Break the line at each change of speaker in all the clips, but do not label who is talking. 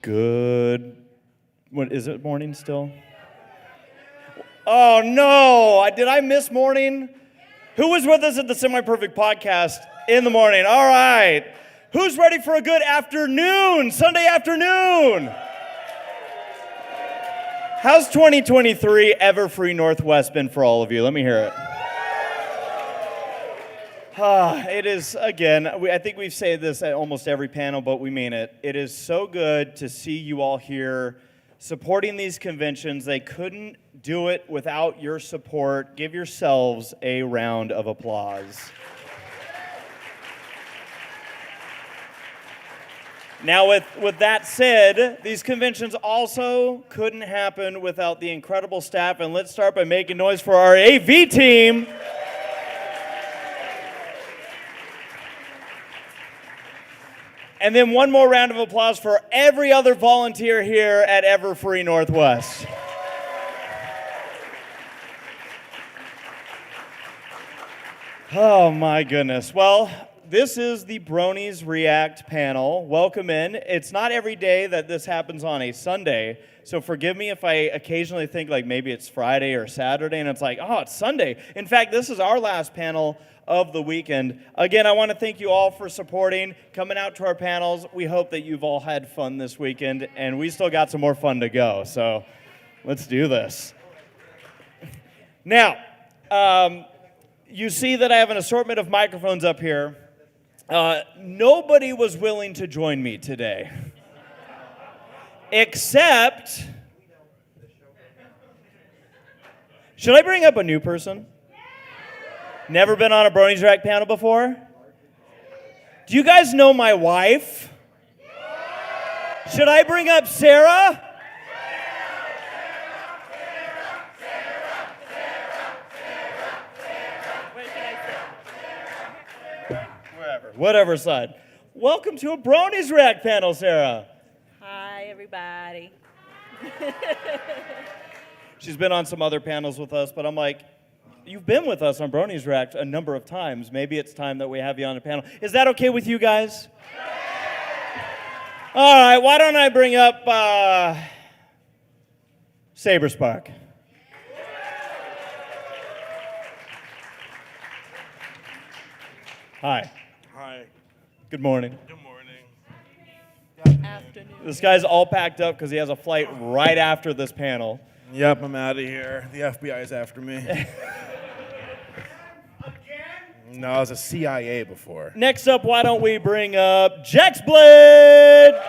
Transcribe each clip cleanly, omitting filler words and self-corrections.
Good. What is it? Morning still? Oh no! Did I miss morning? Who was with us at the Semi-Perfect podcast in the morning? All right. Who's ready for a good afternoon? Sunday afternoon. How's 2023 Everfree Northwest been for all of you? Let me hear it. It is, again, I think we've said this at almost every panel, but we mean it. It is so good to see you all here supporting these conventions. They couldn't do it without your support. Give yourselves a round of applause. Now, with that said, these conventions also couldn't happen without the incredible staff, and let's start by making noise for our AV team. And then one more round of applause for every other volunteer here at Everfree Northwest. Oh my goodness. Well, this is the Bronies React panel. Welcome in. It's not every day that this happens on a Sunday, so forgive me if I occasionally think like maybe it's Friday or Saturday and it's like, oh, it's Sunday. In fact, this is our last panel of the weekend. Again, I want to thank you all for supporting, coming out to our panels. We hope that you've all had fun this weekend, and we still got some more fun to go, so let's do this. Now, you see that I have an assortment of microphones up here. Nobody was willing to join me today, except, should I bring up a new person? Never been on a Bronies React panel before? Do you guys know my wife? Should I bring up Sarah? Whatever side. Welcome to a Bronies React panel, Sarah.
Hi, everybody.
She's been on some other panels with us, but I'm like, you've been with us on Bronies React a number of times. Maybe it's time that we have you on a panel. Is that okay with you guys? All right, why don't I bring up Saberspark. Hi.
Hi.
Good morning.
Good morning.
Afternoon.
This guy's all packed up because he has a flight right after this panel.
Yep, I'm out of here. The FBI is after me. Again? No, I was a CIA before.
Next up, why don't we bring up Jaxblade?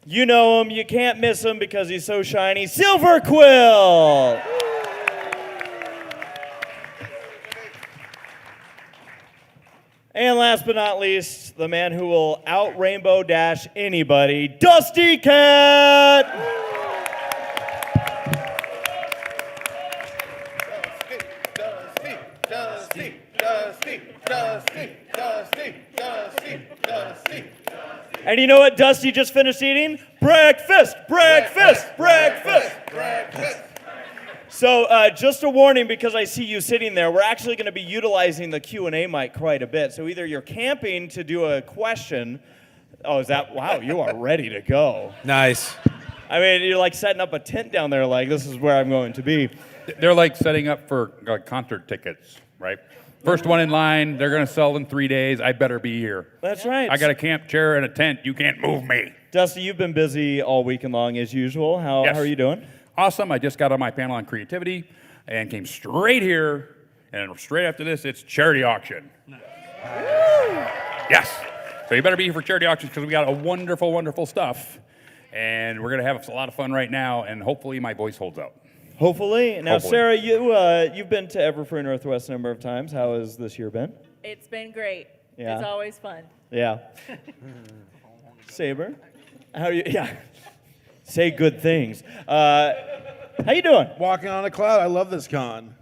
You know him, you can't miss him because he's so shiny. Silver Quill! And last but not least, the man who will out-rainbow dash anybody, Dustykat! And you know what Dusty just finished eating? Breakfast! Breakfast! Breakfast! Breakfast! So just a warning, because I see you sitting there, we're actually going to be utilizing the Q&A mic quite a bit. So either you're camping to do a question. Oh, is that? Wow, you are ready to go.
Nice.
I mean, you're like setting up a tent down there like, this is where I'm going to be.
They're like setting up for concert tickets, right? First one in line, they're going to sell in 3 days. I better be here.
That's right.
I got a camp chair and a tent. You can't move me.
Dusty, you've been busy all weekend long as usual. How are you doing?
Awesome. I just got on my panel on creativity and came straight here. And straight after this, it's charity auction. Nice. Yes. So you better be here for charity auctions because we got a wonderful, wonderful stuff. And we're going to have a lot of fun right now. And hopefully my voice holds out.
Hopefully. Now,
Hopefully.
Sarah, you've been to Everfree Northwest a number of times. How has this year been?
It's been great.
Yeah.
It's always fun.
Yeah. Saber, how are you? Yeah. Say good things. How you doing?
Walking on a cloud. I love this con.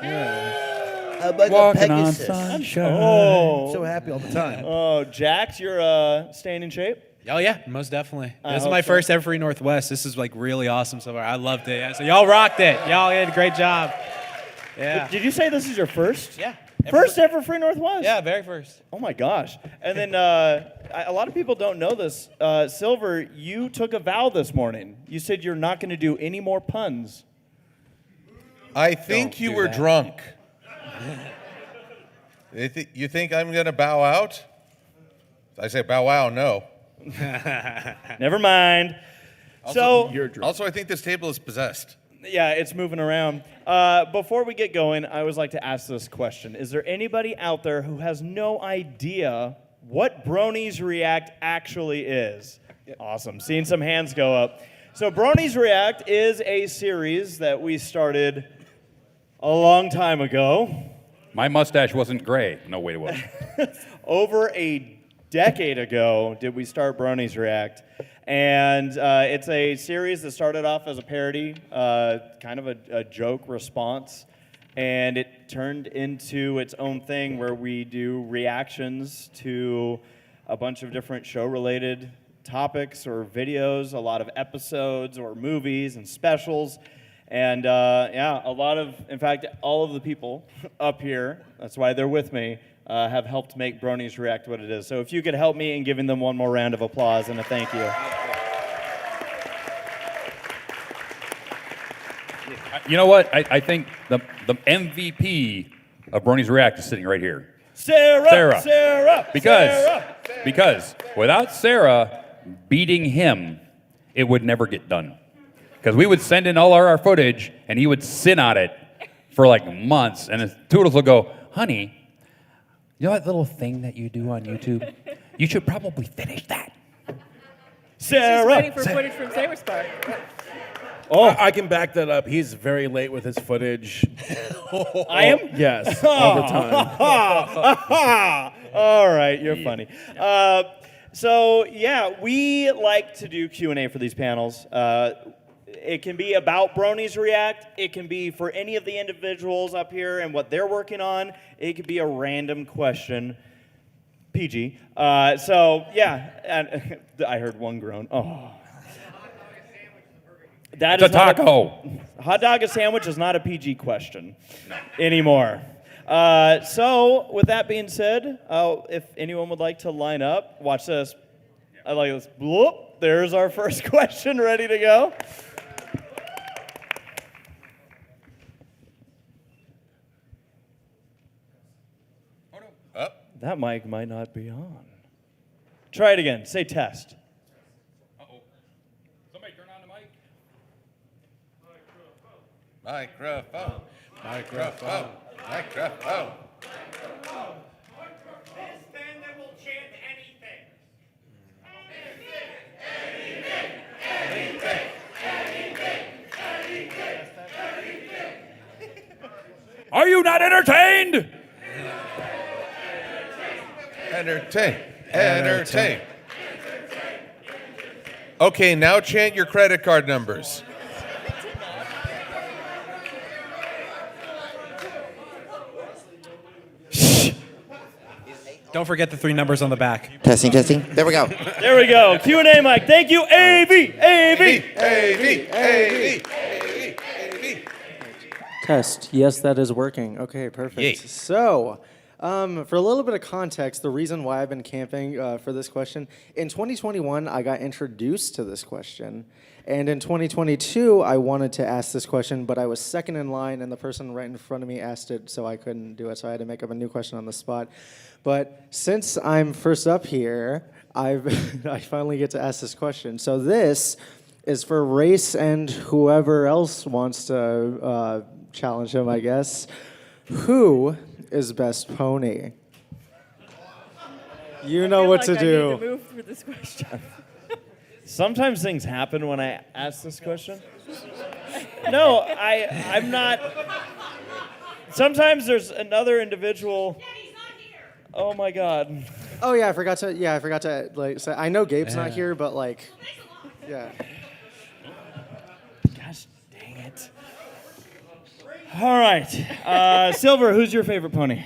Yeah.
How about
Walking
the
on
Pegasus?
sunshine.
Oh.
So happy all the time.
Oh, Jax, you're staying in shape?
Oh yeah, most definitely.
I
This is
hope
my
so.
first Everfree Northwest. This is like really awesome so far. I loved it. Yeah, so y'all rocked it. Y'all did a great job. Yeah.
Did you say this is your first?
Yeah.
First Everfree Northwest.
Yeah, very first.
Oh my gosh. And then a lot of people don't know this. Silver, you took a vow this morning. You said you're not going to do any more puns.
I think you were drunk. You think I'm going to bow out? I say bow wow, no.
Never mind.
Also, I think this table is possessed.
Yeah, it's moving around. Before we get going, I always like to ask this question. Is there anybody out there who has no idea what Bronies React actually is? Awesome. Seeing some hands go up. So Bronies React is a series that we started a long time ago.
My mustache wasn't gray. No, wait, it wasn't.
Over a decade ago did we start Bronies React. And it's a series that started off as a parody, kind of a joke response. And it turned into its own thing where we do reactions to a bunch of different show-related topics or videos, a lot of episodes or movies and specials. And yeah, a lot of, in fact, all of the people up here, that's why they're with me, have helped make Bronies React what it is. So if you could help me in giving them one more round of applause and a thank you.
You know what? I think the MVP of Bronies React is sitting right here.
Sarah.
Because without Sarah beating him, it would never get done. Because we would send in all our footage, and he would sit on it for like months, and Toodles will go, honey, you know that little thing that you do on YouTube? You should probably finish that.
Just waiting for footage from Saberspark.
Oh, I can back that up. He's very late with his footage.
I am?
Yes, all the time.
All right, you're funny. So yeah, we like to do Q&A for these panels. It can be about Bronies React. It can be for any of the individuals up here and what they're working on. It could be a random question. PG. So yeah, and I heard one groan. Oh. That
It's a taco.
Hot dog, a sandwich is not a PG question anymore. So with that being said, if anyone would like to line up, watch this. I like this. Bloop. There's our first question ready to go. That mic might not be on. Try it again. Say test.
Uh-oh. Somebody turn on the mic.
Microphone.
This fandom will chant anything.
Are you not entertained?
Entertain. Okay, now chant your credit card numbers.
Don't forget the 3 numbers on the back.
Testing. There we go.
There we go. Q&A mic. Thank you. AV.
Test. Yes, that is working. Okay, perfect.
Yay.
So, for a little bit of context, the reason why I've been camping for this question, in 2021, I got introduced to this question. And in 2022, I wanted to ask this question, but I was second in line, and the person right in front of me asked it, so I couldn't do it. So I had to make up a new question on the spot. But since I'm first up here, I finally get to ask this question. So this is for Race and whoever else wants to challenge him, I guess. Who is best pony? You know what to
I need
do.
to move for this question.
Sometimes things happen when I ask this question. No, I'm not. Sometimes there's another individual. Oh my God.
Oh yeah, I forgot to like say. I know Gabe's not here, but like, yeah.
Gosh dang it. All right. Silver, who's your favorite pony?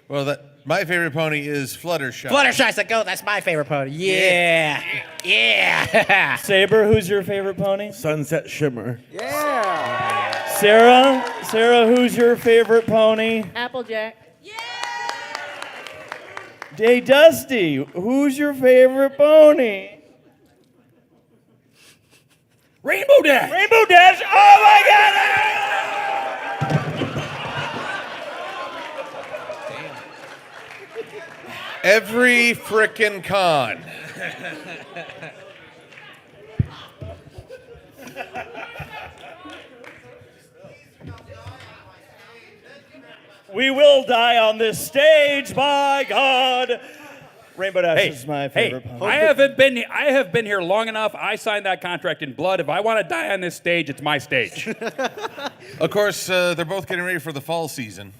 Well, my favorite pony is Fluttershy.
Fluttershy's the goat. That's my favorite pony. Yeah.
Saber, who's your favorite pony?
Sunset Shimmer.
Yeah.
Sarah, who's your favorite pony?
Applejack.
Hey, Dusty, who's your favorite pony?
Rainbow Dash.
Rainbow Dash. Oh my God!
Every frickin' con.
We will die on this stage, by God. Rainbow Dash is my favorite pony.
I have been here long enough. I signed that contract in blood. If I want to die on this stage, it's my stage.
Of course, they're both getting ready for the fall season.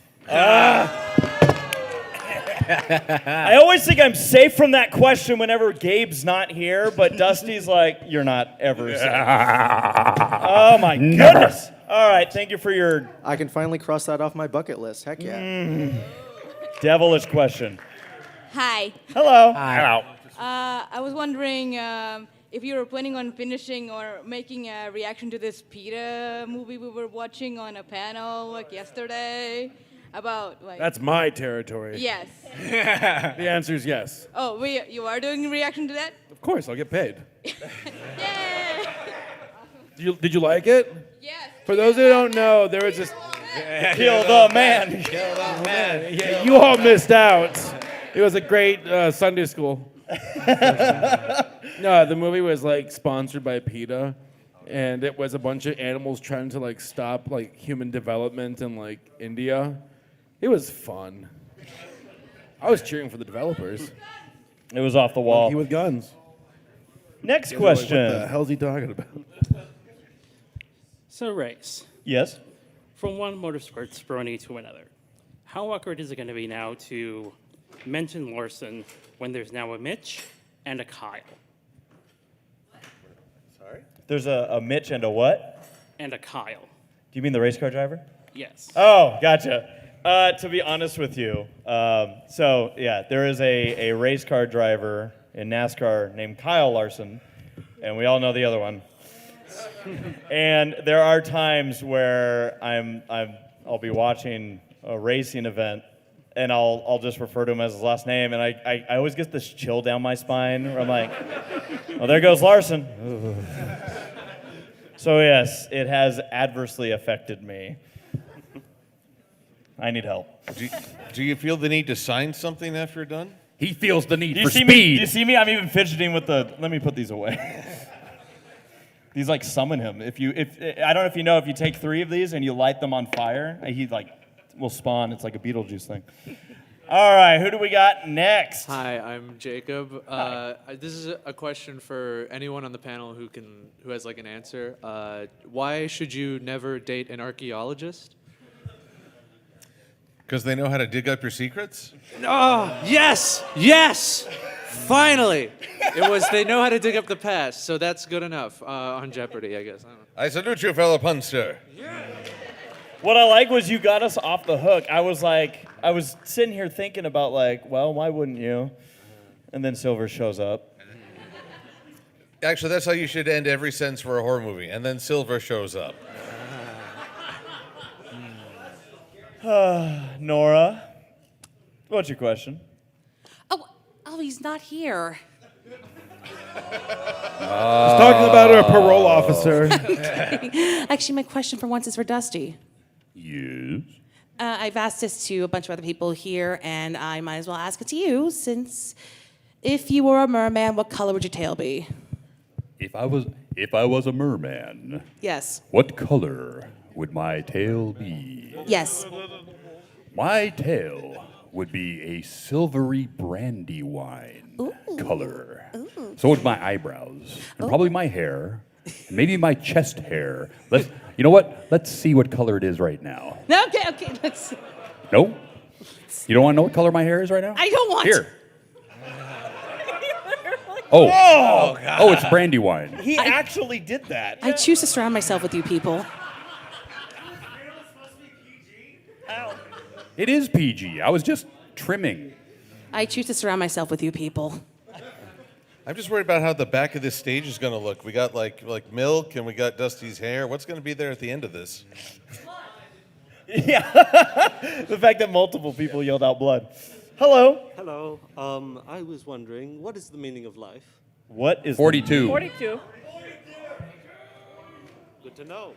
I always think I'm safe from that question whenever Gabe's not here, but Dusty's like, you're not ever safe. Oh my goodness. All right, thank you for your
I can finally cross that off my bucket list. Heck yeah.
devilish question.
Hi.
Hello.
Hello.
I was wondering if you were planning on finishing or making a reaction to this PETA movie we were watching on a panel like yesterday about like.
That's my territory.
Yes.
The answer is yes.
Oh, you are doing a reaction to that?
Of course, I'll get paid.
Yay!
Did you like it?
Yes.
For those who don't know, there was this.
Kill the man.
Yeah, you all missed out. It was a great Sunday school. No, the movie was like sponsored by PETA, and it was a bunch of animals trying to like stop like human development in like India. It was fun. I was cheering for the developers.
It was off the wall.
Monkey with guns.
Next
What the
question.
hell's he talking about?
So, Race,
Yes.
from one motorsports brony to another, how awkward is it going to be now to mention Larson when there's now a Mitch and a Kyle?
There's a Mitch and a what?
And a Kyle.
Do you mean the race car driver?
Yes.
Oh, gotcha. To be honest with you, so yeah, there is a race car driver in NASCAR named Kyle Larson, and we all know the other one. And there are times where I'll be watching a racing event, and I'll just refer to him as his last name, and I always get this chill down my spine where I'm like, oh, there goes Larson. So yes, it has adversely affected me. I need help.
Do you feel the need to sign something after you're done?
He feels the need
Do you
for
see
speed.
me? Do you see me? I'm even fidgeting with the. Let me put these away. These like summon him. I don't know if you know, if you take 3 of these and you light them on fire, he like will spawn. It's like a Beetlejuice thing. All right, who do we got next?
Hi, I'm Jacob. This is a question for anyone on the panel who has like an answer. Why should you never date an archaeologist?
Because they know how to dig up your secrets?
Oh, yes, yes, finally. It was they know how to dig up the past, so that's good enough on Jeopardy, I guess. I don't know.
I salute you, fellow punster.
What I like was you got us off the hook. I was sitting here thinking about like, well, why wouldn't you? And then Silver shows up.
Actually, that's how you should end every sentence for a horror movie. And then Silver shows up.
Nora, what's your question?
Oh, he's not here.
He's talking about a parole officer.
Actually, my question for once is for Dusty.
Yes.
I've asked this to a bunch of other people here, and I might as well ask it to you, since if you were a merman, what color would your tail be?
If I was a merman,
Yes.
what color would my tail be?
Yes.
My tail would be a silvery brandy wine color. So would my eyebrows, and probably my hair, and maybe my chest hair. You know what? Let's see what color it is right now.
No, okay, let's.
No? You don't want to know what color my hair is right now?
I don't want.
Here. Oh, it's brandy wine.
He actually did that.
I choose to surround myself with you people.
It is PG. I was just trimming.
I choose to surround myself with you people.
I'm just worried about how the back of this stage is going to look. We got like milk and we got Dusty's hair. What's going to be there at the end of this?
Yeah. The fact that multiple people yelled out blood. Hello.
Hello. I was wondering, what is the meaning of life?
What is
42.
42.
Good to know.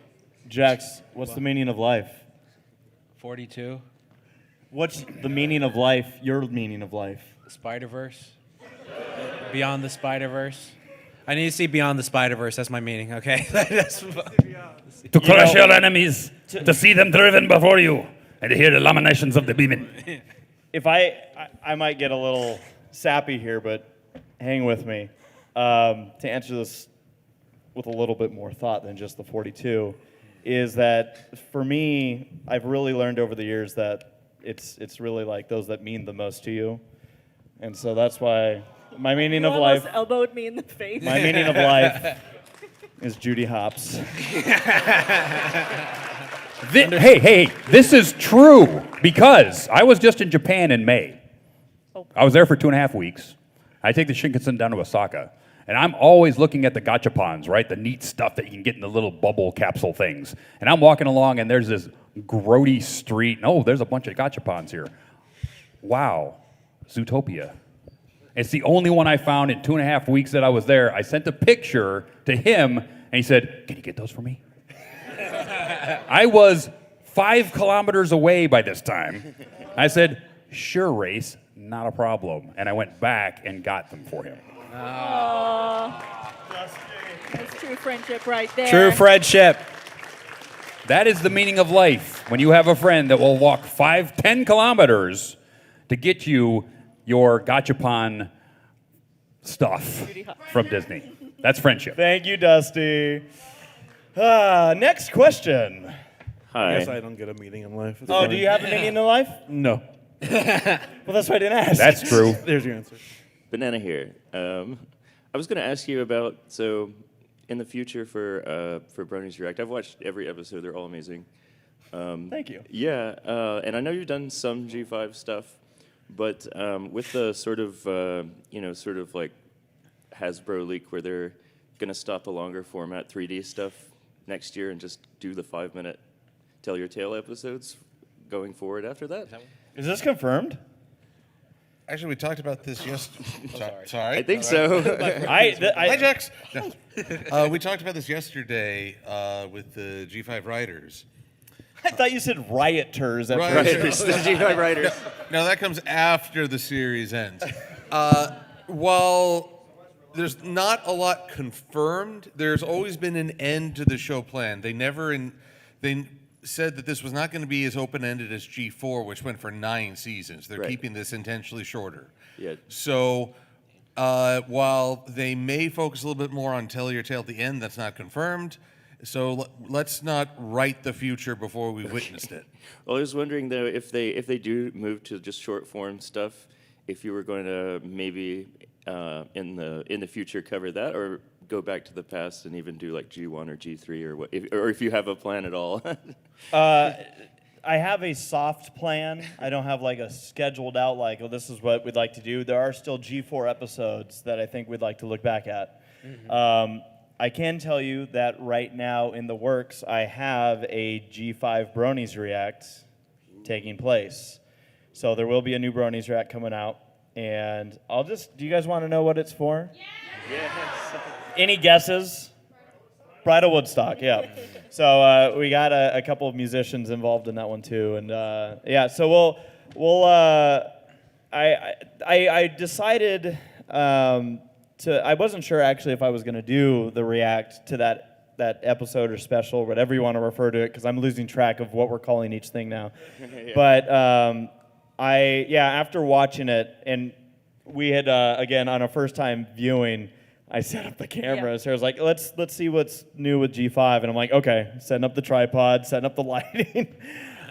Jax, what's the meaning of life?
42.
What's the meaning of life, your meaning of life?
Spider-Verse. Beyond the Spider-Verse. I need to see Beyond the Spider-Verse. That's my meaning, okay?
To crush your enemies, to see them driven before you, and to hear the lamentations of the women.
If I might get a little sappy here, but hang with me. To answer this with a little bit more thought than just the 42, is that for me, I've really learned over the years that it's really like those that mean the most to you. And so that's why my meaning of life.
Elbowed me in the face.
My meaning of life is Judy Hopps.
Hey, this is true because I was just in Japan in May. I was there for 2.5 weeks. I take the Shinkansen down to Osaka, and I'm always looking at the gachapons, right? The neat stuff that you can get in the little bubble capsule things. And I'm walking along, and there's this grody street. And, oh, there's a bunch of gachapons here. Wow, Zootopia. It's the only one I found in 2.5 weeks that I was there. I sent a picture to him, and he said, "Can you get those for me?" I was 5 kilometers away by this time. I said, "Sure, Race, not a problem." And I went back and got them for him.
That's true friendship right there.
True friendship.
That is the meaning of life. When you have a friend that will walk 10 kilometers to get you your gachapon stuff from Disney. That's friendship.
Thank you, Dusty. Next question.
I guess I don't get a meaning in life. It's
Oh,
fine.
do you have a meaning in life?
No.
Well, that's why I didn't ask.
That's true.
There's your answer.
Banana here. I was going to ask you about, so in the future for Bronies React, I've watched every episode. They're all amazing.
Thank you.
Yeah, and I know you've done some G5 stuff, but with the sort of like Hasbro leak where they're going to stop the longer format 3D stuff next year and just do the 5-minute Tell Your Tale episodes going forward after that?
Is this confirmed?
Actually, we talked about this yesterday. Sorry.
I think so.
Hi, Jax. No. We talked about this yesterday with the G5 writers.
I thought you said rioters. At
Rioters, the G5 writers.
No, that comes after the series ends. While there's not a lot confirmed, there's always been an end to the show plan. They said that this was not going to be as open-ended as G4, which went for 9 seasons. They're keeping this intentionally shorter.
Yeah.
So while they may focus a little bit more on Tell Your Tale at the end, that's not confirmed. So let's not write the future before we witnessed it.
Well, I was wondering though if they do move to just short form stuff, if you were going to maybe in the future cover that, or go back to the past and even do like G1 or G3 or what, or if you have a plan at all.
I have a soft plan. I don't have like a scheduled out like, oh, this is what we'd like to do. There are still G4 episodes that I think we'd like to look back at. Mm-hmm. I can tell you that right now in the works, I have a G5 Bronies React taking place. So there will be a new Bronies React coming out. And do you guys want to know what it's for?
Yes.
Any guesses? Bridal Woodstock, yeah. So we got a couple of musicians involved in that one too. And yeah, so I decided I wasn't sure actually if I was going to do the react to that episode or special, whatever you want to refer to it, because I'm losing track of what we're calling each thing now. Yeah. But after watching it, and we had again on a first time viewing, I set up the camera. Yeah. So I was like, let's see what's new with G5, and I'm like, okay, setting up the tripod, setting up the lighting,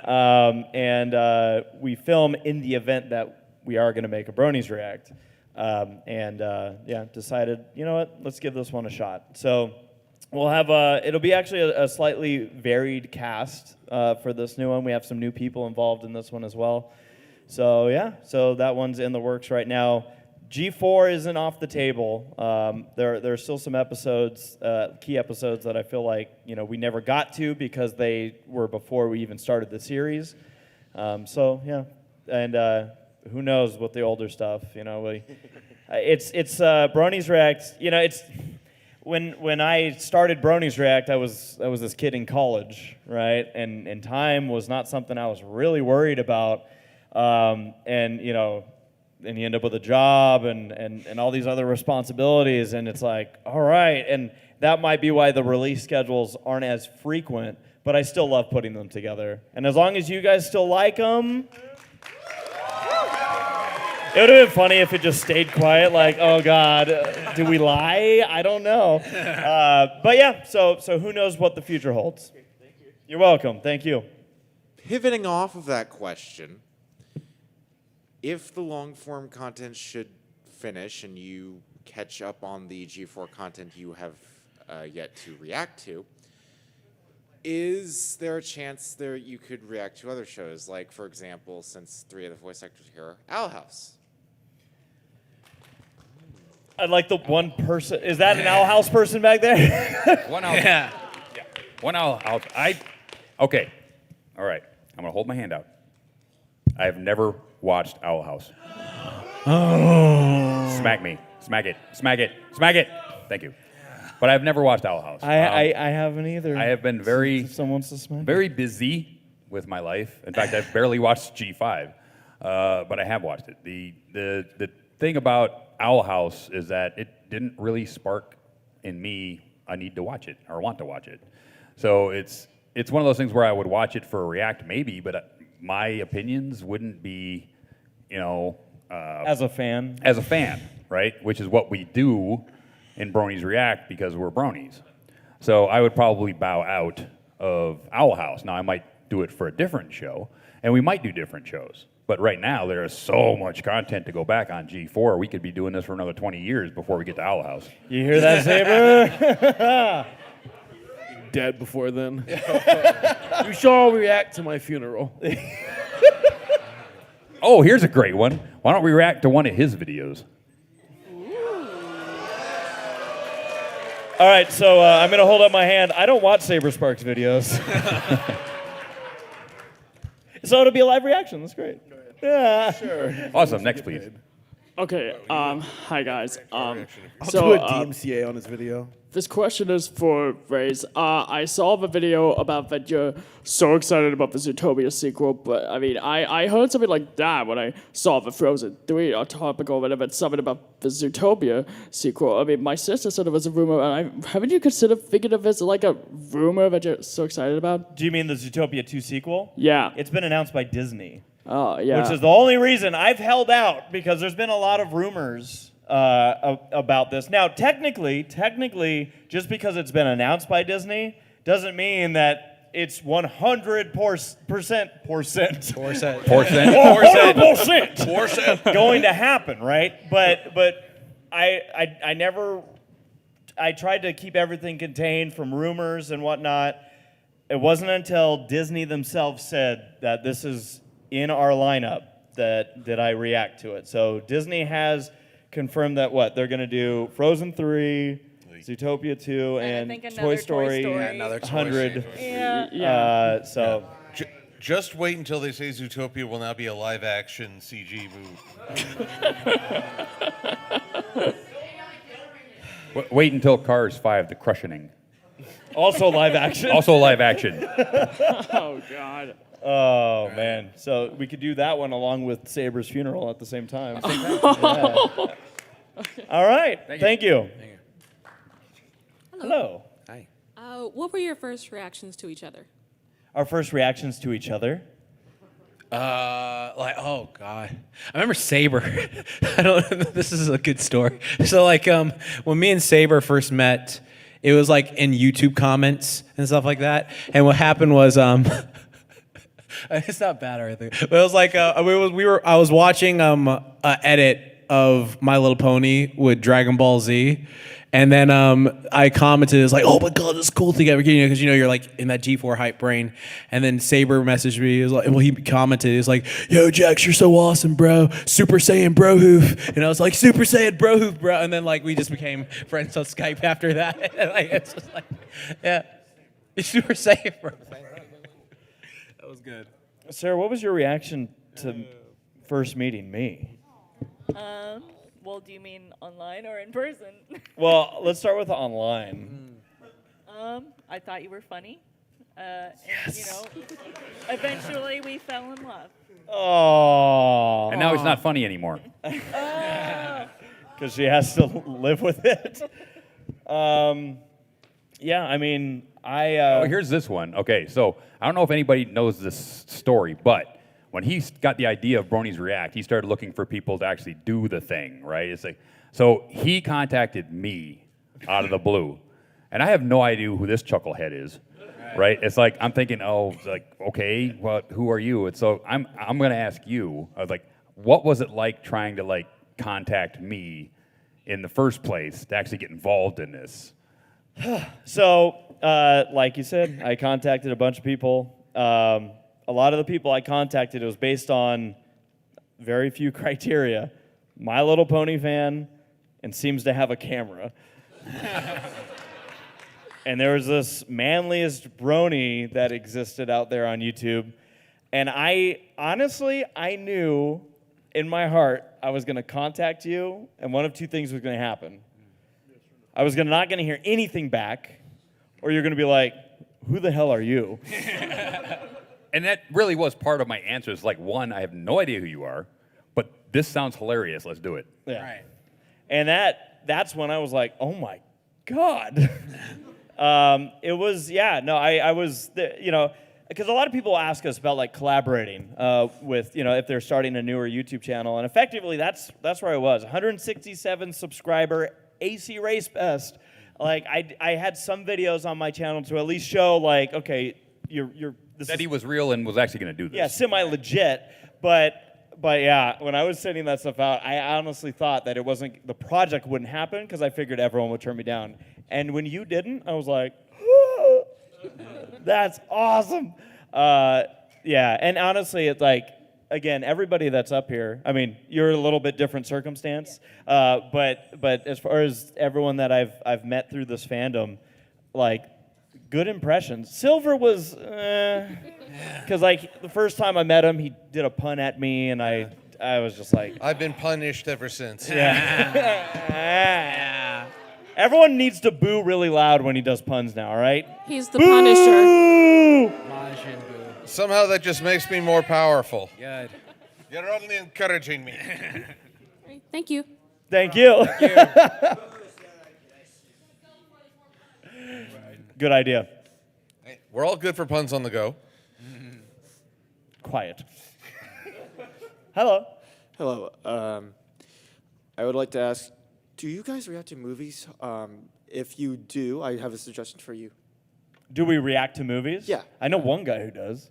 and we film in the event that we are going to make a Bronies React. Decided, you know what, let's give this one a shot. So we'll have it'll be actually a slightly varied cast for this new one. We have some new people involved in this one as well. So yeah, so that one's in the works right now. G4 isn't off the table. There are still some episodes, key episodes that I feel like we never got to because they were before we even started the series. So yeah, and who knows with the older stuff, it's Bronies React. It's when I started Bronies React, I was this kid in college, right? And time was not something I was really worried about. And you end up with a job and all these other responsibilities, and it's like, all right, and that might be why the release schedules aren't as frequent, but I still love putting them together. And as long as you guys still like them, it would have been funny if it just stayed quiet, like, oh God, do we lie? I don't know. But yeah, so who knows what the future holds. Thank you. You're welcome, thank you.
Pivoting off of that question, if the long-form content should finish and you catch up on the G4 content you have yet to react to, is there a chance there you could react to other shows? Like, for example, since 3 of the voice actors here are Owl House.
I'd like the one person. Is that an Owl House person back there?
One Owl. Yeah. One Owl House. Okay. All right. I'm going to hold my hand out. I have never watched Owl House.
Oh.
Smack me. Smack it. Smack it. Smack it. Thank you. But I've never watched Owl House.
I haven't either.
I have been very busy with my life. In fact, I've barely watched G5, but I have watched it. The thing about Owl House is that it didn't really spark in me a need to watch it or want to watch it. So it's one of those things where I would watch it for a react maybe, but my opinions wouldn't be,
as a fan.
As a fan, right? Which is what we do in Bronies React because we're bronies. So I would probably bow out of Owl House. Now I might do it for a different show, and we might do different shows. But right now there is so much content to go back on G4. We could be doing this for another 20 years before we get to Owl House.
You hear that, Saber?
Dead before then. You shall react to my funeral.
Oh, here's a great one. Why don't we react to one of his videos?
All right, so I'm going to hold up my hand. I don't watch Saberspark's videos. So it'll be a live reaction. That's great. Yeah.
Sure.
Awesome. Next, please.
Okay. Hi guys.
I'll do a DMCA on his video.
This question is for Raze. I saw the video about that you're so excited about the Zootopia sequel, but I mean, I heard something like that when I saw the Frozen 3 topic or whatever, something about the Zootopia sequel. I mean, my sister said it was a rumor, and haven't you considered thinking of this like a rumor that you're so excited about?
Do you mean the Zootopia 2 sequel?
Yeah.
It's been announced by Disney.
Oh, yeah.
Which is the only reason I've held out, because there's been a lot of rumors about this. Now, technically, just because it's been announced by Disney doesn't mean that it's 100% going to happen, right? But I tried to keep everything contained from rumors and whatnot. It wasn't until Disney themselves said that this is in our lineup that I react to it. So Disney has confirmed that they're going to do Frozen 3, Zootopia 2, and Toy Story 100.
Yeah. Just wait until they say Zootopia will now be a live-action CG movie.
Wait until Cars 5, The Crushioning.
Also live action?
Also live action.
Oh, God.
Oh, man. So we could do that one along with Saber's funeral at the same time. Yeah. All right. Thank you. Hello.
Hi. What were your first reactions to each other?
Our first reactions to each other?
Oh God, I remember Saber. This is a good story. So when me and Saber first met, it was like in YouTube comments and stuff like that. And what happened was it's not bad or anything, but it was like I was watching a edit of My Little Pony with Dragon Ball Z. And then I commented, it's like, oh my God, this is cool thing ever, because you're like in that G4 hype brain. And then Saber messaged me, he commented, he's like, yo, Jax, you're so awesome, bro. Super Saiyan bro hoof. And I was like, Super Saiyan bro hoof, bro. And then we just became friends on Skype after that. It's just yeah, Super Saiyan bro. That was good.
Sarah, what was your reaction to first meeting me?
Well, do you mean online or in person?
Well, let's start with online.
I thought you were funny. And, eventually we fell in love.
Oh.
And now he's not funny anymore.
Because she has to live with it. Yeah, I mean,
Oh, here's this one. Okay, so I don't know if anybody knows this story, but when he got the idea of Bronies React, he started looking for people to actually do the thing, right? It's like, so he contacted me out of the blue, and I have no idea who this chucklehead is, right? It's like I'm thinking, oh, it's like okay, well, who are you? And so I'm gonna ask you. I was like, what was it like trying to like contact me in the first place to actually get involved in this?
So, like you said, I contacted a bunch of people. A lot of the people I contacted, it was based on very few criteria. My Little Pony fan and seems to have a camera. And there was this manliest brony that existed out there on YouTube. And I knew in my heart I was going to contact you, and one of two things was going to happen. I was not going to hear anything back, or you're going to be like, who the hell are you?
And that really was part of my answer. It's like, one, I have no idea who you are, but this sounds hilarious. Let's do it.
Yeah. Right. And that's when I was like, oh my God. It was, I was, because a lot of people ask us about like collaborating with, if they're starting a newer YouTube channel. And effectively, that's where I was. 167 subscriber, ACRacebest. Like, I had some videos on my channel to at least show, like, okay,
that he was real and was actually going to do this.
Yeah, semi-legit. But yeah, when I was sending that stuff out, I honestly thought that the project wouldn't happen because I figured everyone would turn me down. And when you didn't, I was like, that's awesome. Yeah, and honestly, it's like, again, everybody that's up here, I mean, you're a little bit different circumstance, but as far as everyone that I've met through this fandom, like, good impressions. Silver was, because like the first time I met him, he did a pun at me, and I was just like,
I've been punished ever since.
Yeah. Everyone needs to boo really loud when he does puns now, all right?
He's the Punisher.
Somehow that just makes me more powerful.
Good.
You're only encouraging me.
Thank you.
Thank you. Good idea.
Hey, we're all good for puns on the go.
Quiet. Hello.
Hello. I would like to ask, do you guys react to movies? If you do, I have a suggestion for you.
Do we react to movies?
Yeah.
I know one guy who does.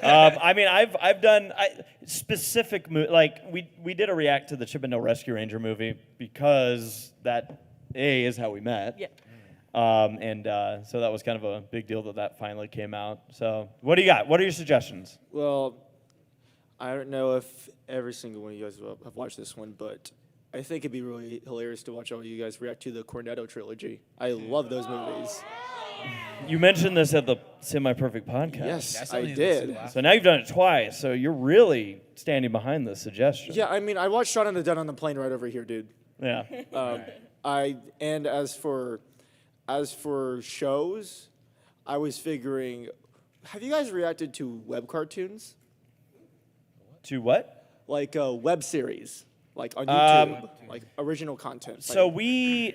I mean, I've done specific like we did a react to the Chippendale Rescue Ranger movie because that is how we met.
Yeah.
So that was kind of a big deal that finally came out. So what do you got? What are your suggestions?
Well, I don't know if every single one of you guys have watched this one, but I think it'd be really hilarious to watch all you guys react to the Cornetto trilogy. I love those movies.
You mentioned this at the Semi-Perfect podcast.
Yes, I did.
So now you've done it twice, so you're really standing behind this suggestion.
Yeah, I mean, I watched Shaun of the Dead on the plane right over here, dude.
Yeah.
And as for shows, I was figuring, have you guys reacted to web cartoons?
To what?
Like a web series, like on YouTube, like original content.
So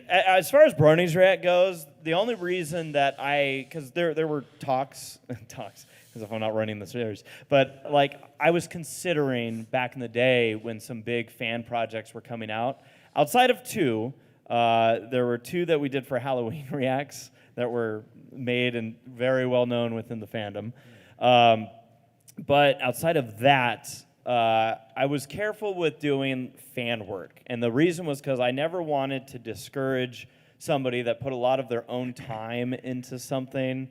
as far as Bronies React goes, the only reason that because there were talks, as if I'm not running the series, but like I was considering back in the day when some big fan projects were coming out. Outside of two, there were two that we did for Halloween reacts that were made and very well known within the fandom. But outside of that, I was careful with doing fan work. And the reason was because I never wanted to discourage somebody that put a lot of their own time into something,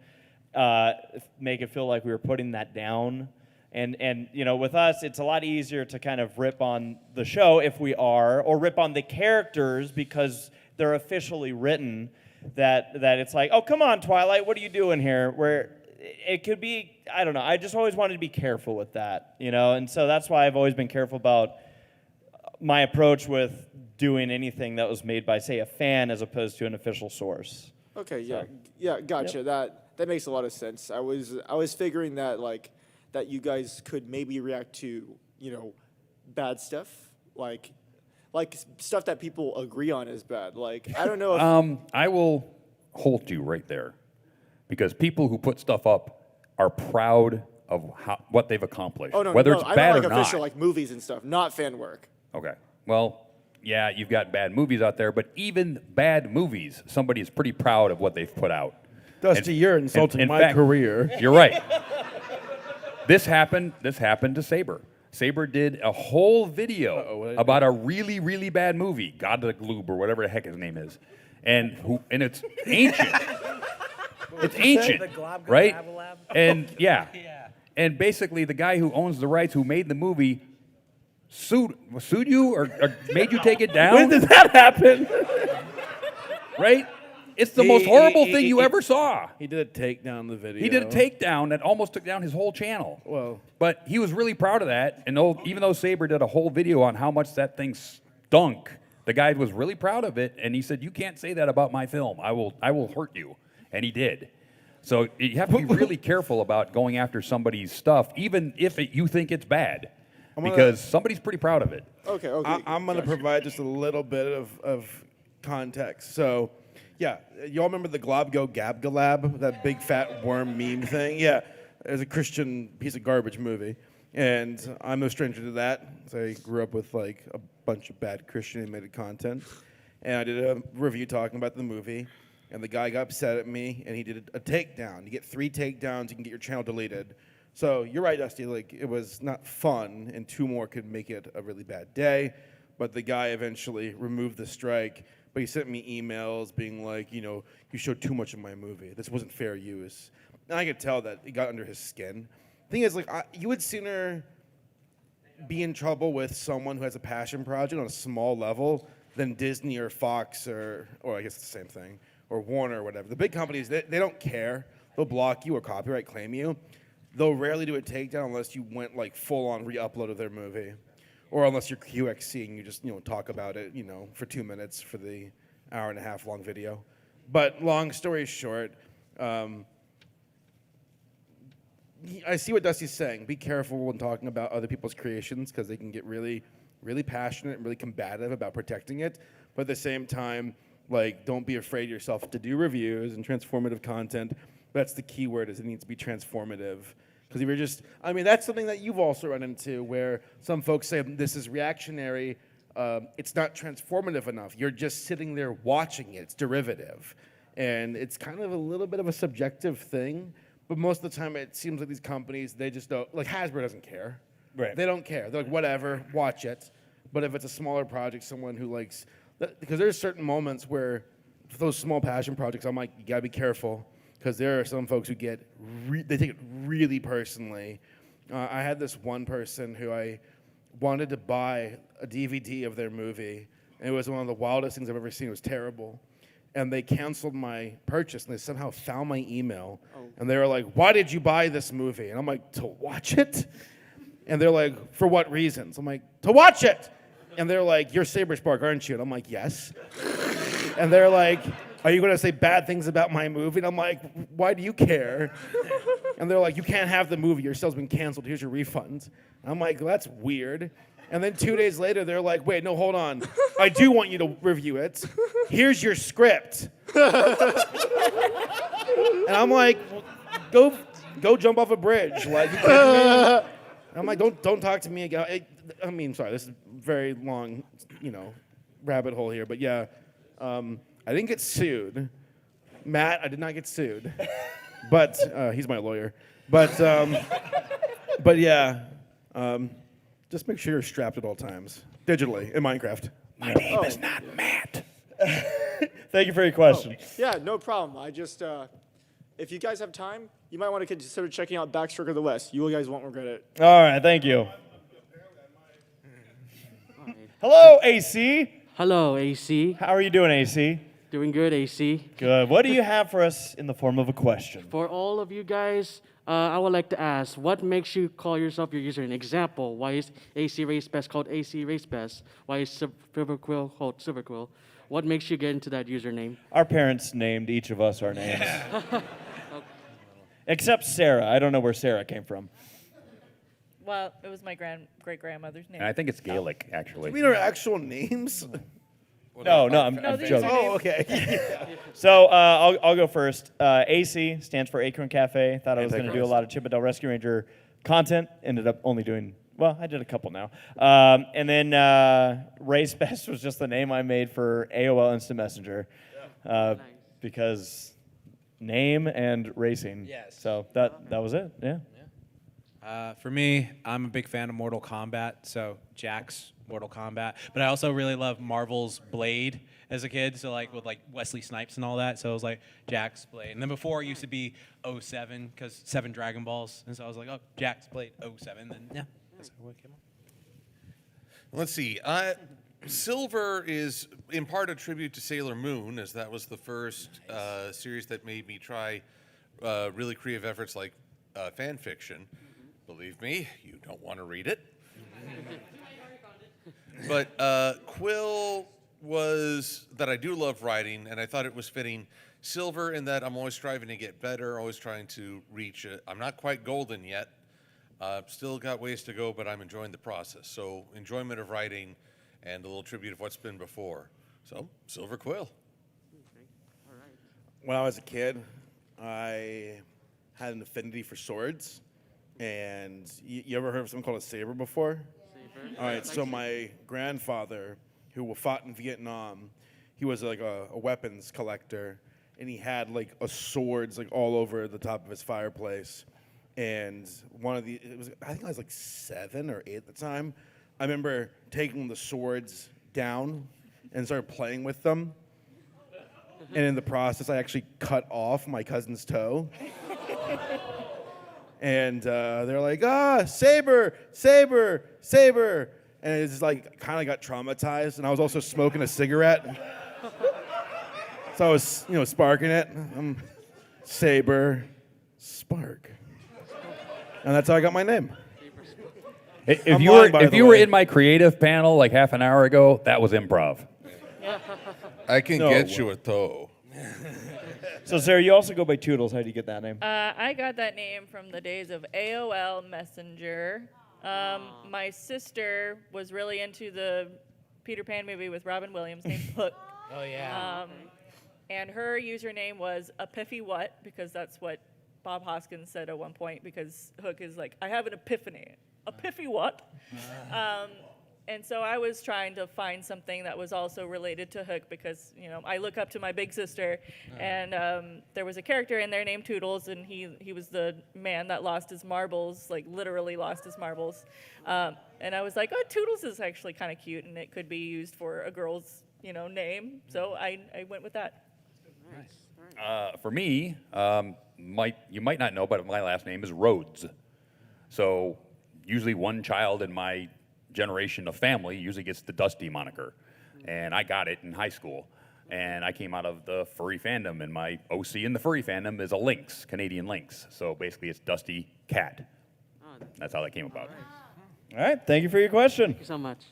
make it feel like we were putting that down. And you know, with us, it's a lot easier to kind of rip on the show if we are, or rip on the characters because they're officially written, that it's like, oh, come on, Twilight, what are you doing here? Where it could be I don't know. I just always wanted to be careful with that, you know, and so that's why I've always been careful about my approach with doing anything that was made by, say, a fan as opposed to an official source.
Okay,
So,
yeah, gotcha. That makes a lot of sense. I was figuring that that you guys could maybe react to, you know, bad stuff, like stuff that people agree on is bad. Like, I don't know if
I will hold you right there, because people who put stuff up are proud of what they've accomplished, whether it's
I
bad
meant
or
like official,
not.
like movies and stuff, not fan work.
Okay. Well, yeah, you've got bad movies out there, but even bad movies, somebody is pretty proud of what they've put out.
Dusty, you're insulting
in
my
fact,
career.
You're right. This happened to Saber. Saber did a whole video about a really, really bad movie, God the Gloob or whatever the heck his name is, and it's ancient. It's ancient, right? And yeah, and basically the guy who owns the rights, who made the movie, sued you or made you take it down.
When did that happen?
Right? It's the most horrible thing you ever saw.
He did a takedown of the video.
He did a takedown that almost took down his whole channel.
Well,
but he was really proud of that. And even though Saber did a whole video on how much that thing stunk, the guy was really proud of it. And he said, "You can't say that about my film. I will hurt you." And he did. So you have to be really careful about going after somebody's stuff, even if you think it's bad, because somebody's pretty proud of it.
Okay.
I'm going to provide just a little bit of context. So, yeah, y'all remember the Globgo Gabgalab, that big fat worm meme thing? Yeah, it was a Christian piece of garbage movie. And I'm no stranger to that. So I grew up with like a bunch of bad Christian animated content. And I did a review talking about the movie. And the guy got upset at me, and he did a takedown. You get 3 takedowns, you can get your channel deleted. So you're right, Dusty. Like, it was not fun, and 2 more could make it a really bad day. But the guy eventually removed the strike. But he sent me emails being like, you know, you showed too much of my movie. This wasn't fair use. And I could tell that it got under his skin. Thing is, like, you would sooner be in trouble with someone who has a passion project on a small level than Disney or Fox or I guess it's the same thing, or Warner or whatever. The big companies, they don't care. They'll block you or copyright claim you. They'll rarely do a takedown unless you went like full-on re-upload of their movie. Or unless you're QXC and you just, you know, talk about it, you know, for 2 minutes for the hour-and-a-half long video. But long story short, I see what Dusty's saying. Be careful when talking about other people's creations, because they can get really, really passionate and really combative about protecting it. But at the same time, like, don't be afraid yourself to do reviews and transformative content. That's the key word, is it needs to be transformative. Because if you're just, I mean, that's something that you've also run into, where some folks say this is reactionary, it's not transformative enough. You're just sitting there watching it. It's derivative. And it's kind of a little bit of a subjective thing, but most of the time it seems like these companies, they just don't, like Hasbro doesn't care.
Right.
They don't care. They're like, whatever, watch it. But if it's a smaller project, someone who likes, because there's certain moments where for those small passion projects, I'm like, you gotta be careful. Because there are some folks who they take it really personally. I had this one person who I wanted to buy a DVD of their movie, and it was one of the wildest things I've ever seen. It was terrible. And they canceled my purchase, and they somehow found my email, and they were like, "Why did you buy this movie?" And I'm like, "To watch it?" And they're like, "For what reasons?" I'm like, "To watch it!" And they're like, "You're Saberspark, aren't you?" And I'm like, "Yes." And they're like, "Are you going to say bad things about my movie?" And I'm like, "Why do you care?" And they're like, "You can't have the movie. Your sale's been canceled. Here's your refund." And I'm like, well, "That's weird." And then 2 days later, they're like, "Wait, no, hold on. I do want you to review it. Here's your script." And I'm like, well, go jump off a bridge. Like, I'm like, don't talk to me again. I mean, sorry, this is a very long, you know, rabbit hole here. But yeah, I didn't get sued. Matt, I did not get sued. But he's my lawyer. But yeah, just make sure you're strapped at all times, digitally, in Minecraft.
My name is not Matt.
Thank you for your question.
Yeah, no problem. I just, if you guys have time, you might want to consider checking out Backstroke of the West. You guys won't regret it.
All right, thank you. Hello, AC.
Hello, AC.
How are you doing, AC?
Doing good, AC.
Good. What do you have for us in the form of a question?
For all of you guys,
I would like to ask, what makes you call yourself your username? Example, why is ACRacebest called ACRacebest? Why is Quill called Quill? What makes you get into that username?
Our parents named each of us our names. Except Sarah. I don't know where Sarah came from.
Well, it was my great-grandmother's name.
And I think it's Gaelic, actually.
You mean our actual names?
No, I'm
these
joking.
are names.
Oh, okay.
So I'll go first. AC stands for Acorn Cafe. Thought I was going to do a lot of Chippendale Rescue Ranger content. Ended up only doing, well, I did a couple now. And then ACRacebest was just the name I made for AOL Instant Messenger. Because name and racing.
Yes.
So that was it, yeah.
For me, I'm a big fan of Mortal Kombat, so Jax, Mortal Kombat. But I also really love Marvel's Blade as a kid, so like with like Wesley Snipes and all that. So it was like Jaxblade. And then before it used to be 07, because 7 Dragon Balls. And so I was like, oh, Jaxblade 07. Then yeah, that's how it came up.
Let's see. Silver is in part a tribute to Sailor Moon, as that was the first series that made me try really creative efforts like fan fiction. Believe me, you don't want to read it. But Quill was that I do love writing, and I thought it was fitting. Silver in that I'm always striving to get better, always trying to reach it. I'm not quite golden yet. Still got ways to go, but I'm enjoying the process. So enjoyment of writing and a little tribute of what's been before. So Silver Quill.
When I was a kid, I had an affinity for swords. And you ever heard of something called a saber before? Saber. All right, so my grandfather, who fought in Vietnam, he was like a weapons collector, and he had like swords like all over the top of his fireplace. And I think I was like 7 or 8 at the time. I remember taking the swords down and started playing with them. And in the process, I actually cut off my cousin's toe. And they're like, saber, saber, saber. And it's like, kind of got traumatized. And I was also smoking a cigarette. So I was, sparking it. Saber, spark. And that's how I got my name.
If you were in my creative panel like half an hour ago, that was improv.
I can get you a toe.
So, Sarah, you also go by Toodles. How do you get that name?
I got that name from the days of AOL Messenger. My sister was really into the Peter Pan movie with Robin Williams named Hook.
Oh, yeah.
And her username was Epiphany What, because that's what Bob Hoskins said at one point, because Hook is like, I have an epiphany. Epiphany What? And so I was trying to find something that was also related to Hook because, I look up to my big sister, and there was a character in there named Toodles, and he was the man that lost his marbles, like literally lost his marbles. And I was like, oh, Toodles is actually kind of cute, and it could be used for a girl's, name. So I went with that.
Nice. For me, you might not know, but my last name is Rhodes. So usually one child in my generation of family usually gets the Dusty moniker, and I got it in high school, and I came out of the furry fandom, and my OC in the furry fandom is a lynx, Canadian lynx, so basically it's Dustykat. That's how that came about.
All right, thank you for your question.
Thank you so much.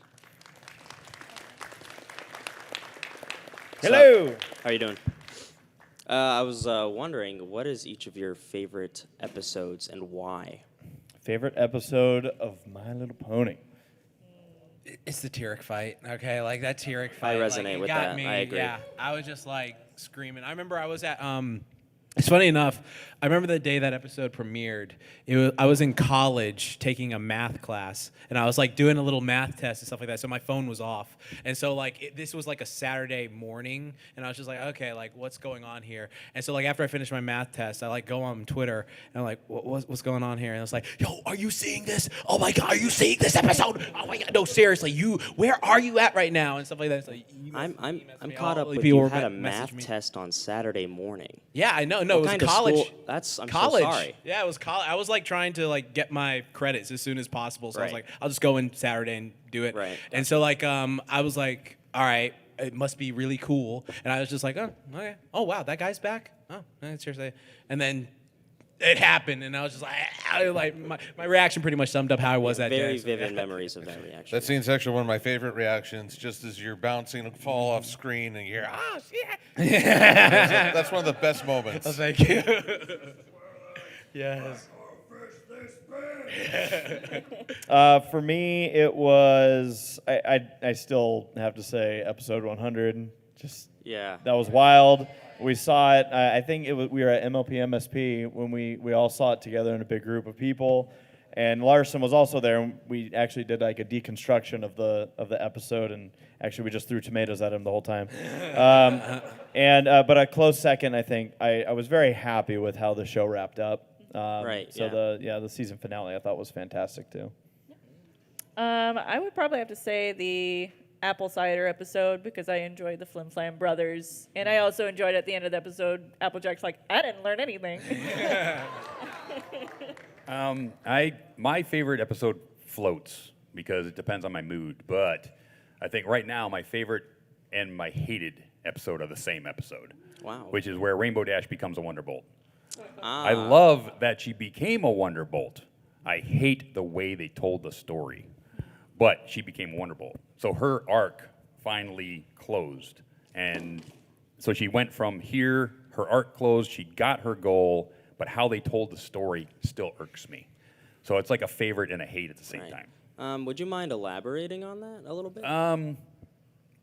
Hello.
How are you doing? I was wondering, what is each of your favorite episodes and why?
Favorite episode of My Little Pony?
It's the Tyrek fight, okay? Like that Tyrek fight.
I resonate
it
with
got
that.
Me.
I agree.
Yeah, I was just like screaming. I remember I was at. It's funny enough. I remember the day that episode premiered. I was in college taking a math class, and I was like doing a little math test and stuff like that. So my phone was off, and so like this was like a Saturday morning, and I was just like, okay, like what's going on here? And so like after I finished my math test, I like go on Twitter and I'm like, what's going on here? And I was like, yo, are you seeing this? Oh my God, are you seeing this episode? Oh my God, no, seriously, where are you at right now? And stuff like that. So
I'm caught up with you had a math test on Saturday morning.
Yeah, I know. No,
What
it was
kind of
college.
school? I'm
college.
so sorry.
Yeah, it was college. I was like trying to like get my credits as soon as possible. So I was
Right.
like, I'll just go in Saturday and do it.
Right.
And so like I was like, all right, it must be really cool. And I was just like, oh, okay. Oh wow, that guy's back. Oh, seriously. And then it happened, and I was just like my reaction pretty much summed up how I was that
Very
day. So,
vivid
yeah.
memories of that reaction.
That scene's actually one of my favorite reactions. Just as you're bouncing, fall off screen, and you hear, "Ah, shit!" That's one of the best moments.
Oh, thank you. Yes.
For me, it was. I still have to say episode 100. Just
Yeah.
that was wild. We saw it. I think it was. We were at MLP MSP when we all saw it together in a big group of people, and Larson was also there. And we actually did like a deconstruction of the episode, and actually we just threw tomatoes at him the whole time. But a close second, I think. I was very happy with how the show wrapped up.
Right.
So the season finale I thought was fantastic too.
I would probably have to say the apple cider episode because I enjoyed the Flim Flam brothers, and I also enjoyed at the end of the episode Applejack's like, I didn't learn anything.
My favorite episode floats because it depends on my mood, but I think right now my favorite and my hated episode are the same episode.
Wow.
Which is where Rainbow Dash becomes a Wonderbolt.
Ah.
I love that she became a Wonderbolt. I hate the way they told the story, but she became a Wonderbolt. So her arc finally closed, and so she went from here, her arc closed, she got her goal, but how they told the story still irks me. So it's like a favorite and a hate at the same time.
Would you mind elaborating on that a little bit?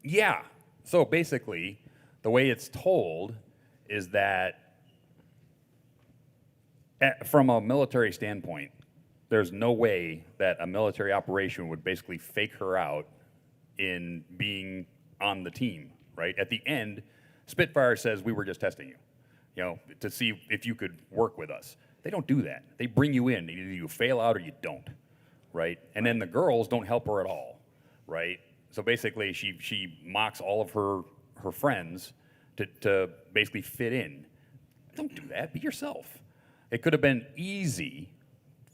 Yeah. So basically, the way it's told is that from a military standpoint, there's no way that a military operation would basically fake her out in being on the team, right? At the end, Spitfire says, we were just testing you, to see if you could work with us. They don't do that. They bring you in. Either you fail out or you don't, right? And then the girls don't help her at all, right? So basically, she mocks all of her friends to basically fit in. Don't do that. Be yourself. It could have been easy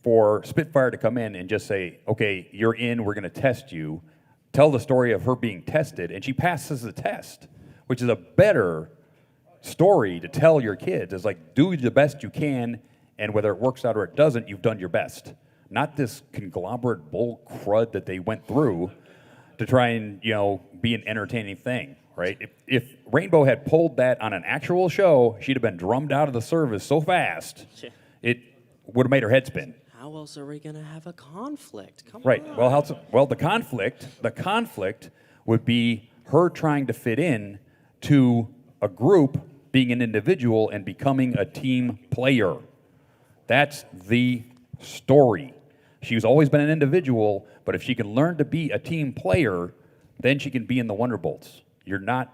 for Spitfire to come in and just say, okay, you're in, we're going to test you, tell the story of her being tested, and she passes the test, which is a better story to tell your kids. It's like, do the best you can, and whether it works out or it doesn't, you've done your best. Not this conglomerate bull crud that they went through to try and, be an entertaining thing, right? If Rainbow had pulled that on an actual show, she'd have been drummed out of the service so fast, it would have made her head spin.
How else are we going to have a conflict? Come
Right.
on.
Well, the conflict would be her trying to fit in to a group, being an individual, and becoming a team player. That's the story. She's always been an individual, but if she can learn to be a team player, then she can be in the Wonderbolts. You're not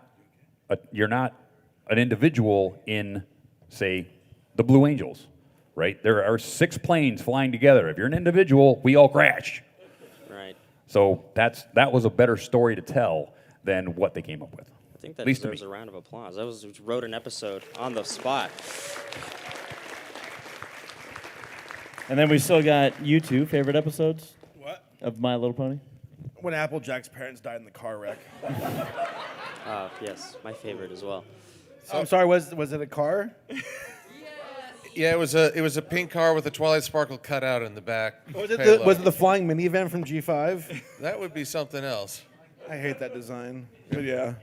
an individual in, say, the Blue Angels. Right? There are 6 planes flying together. If you're an individual, we all crash.
Right.
So that was a better story to tell than what they came up with.
I think that
At least to
deserves
me.
a round of applause. I wrote an episode on the spot.
And then we still got you two favorite episodes.
What?
Of My Little Pony.
When Applejack's parents died in the car wreck.
Yes, my favorite as well.
I'm sorry, was it a car?
Yeah, it was a pink car with a Twilight Sparkle cutout in the back.
Was it the flying minivan from G5?
That would be something else.
I hate that design. But yeah,